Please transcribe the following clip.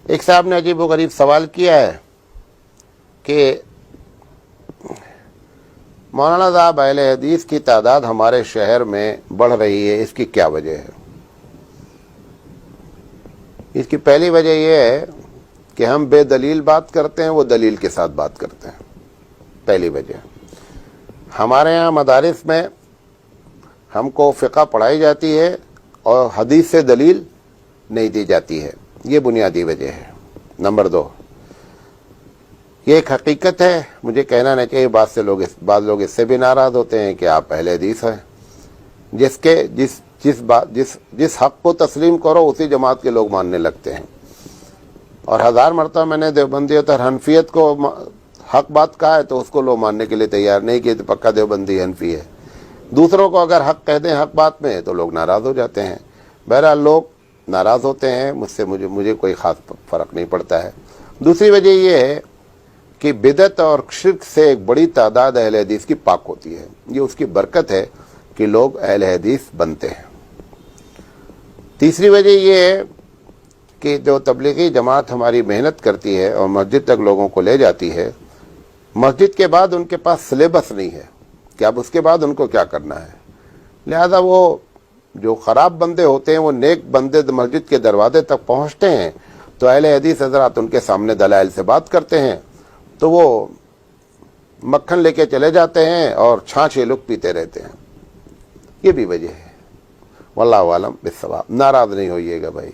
ایک صاحب نے عجیب و غریب سوال کیا ہے کہ مولانا صاحب اہل حدیث کی تعداد ہمارے شہر میں بڑھ رہی ہے، اس کی کیا وجہ ہے؟ اس کی پہلی وجہ یہ ہے کہ ہم بے دلیل بات کرتے ہیں، وہ دلیل کے ساتھ بات کرتے ہیں. پہلی وجہ. ہمارے یہاں مدارس میں ہم کو فقہ پڑھائی جاتی ہے اور حدیث سے دلیل نہیں دی جاتی ہے، یہ بنیادی وجہ ہے. نمبر 2، یہ ایک حقیقت ہے، مجھے کہنا نہیں چاہیے، بعض لوگ اس سے بھی ناراض ہوتے ہیں کہ آپ اہل حدیث ہیں. جس حق کو تسلیم کرو اسی جماعت کے لوگ ماننے لگتے ہیں. اور 1000 مرتبہ میں نے دیوبندیت اور حنفیت کو حق بات کہا ہے تو اس کو لوگ ماننے کے لیے تیار نہیں کہ پکا دیوبندی حنفی ہے. دوسروں کو اگر حق کہہ دیں حق بات میں تو لوگ ناراض ہو جاتے ہیں. بہرحال لوگ ناراض ہوتے ہیں مجھ سے، مجھے کوئی خاص فرق نہیں پڑتا ہے. دوسری وجہ یہ ہے کہ بدعت اور شرک سے ایک بڑی تعداد اہل حدیث کی پاک ہوتی ہے. یہ اس کی برکت ہے کہ لوگ اہل حدیث بنتے ہیں. تیسری وجہ یہ ہے کہ جو تبلیغی جماعت ہماری محنت کرتی ہے اور مسجد تک لوگوں کو لے جاتی ہے، مسجد کے بعد ان کے پاس سلیبس نہیں ہے کہ اب اس کے بعد ان کو کیا کرنا ہے. لہذا وہ جو خراب بندے ہوتے ہیں، وہ نیک بندے مسجد کے دروازے تک پہنچتے ہیں تو اہل حدیث حضرات ان کے سامنے دلائل سے بات کرتے ہیں تو وہ مکھن لے کے چلے جاتے ہیں اور چھاچھ یہ لوگ پیتے رہتے ہیں. یہ بھی وجہ ہے. واللہ عالم بالصواب. ناراض نہیں ہوئیے گا بھائی.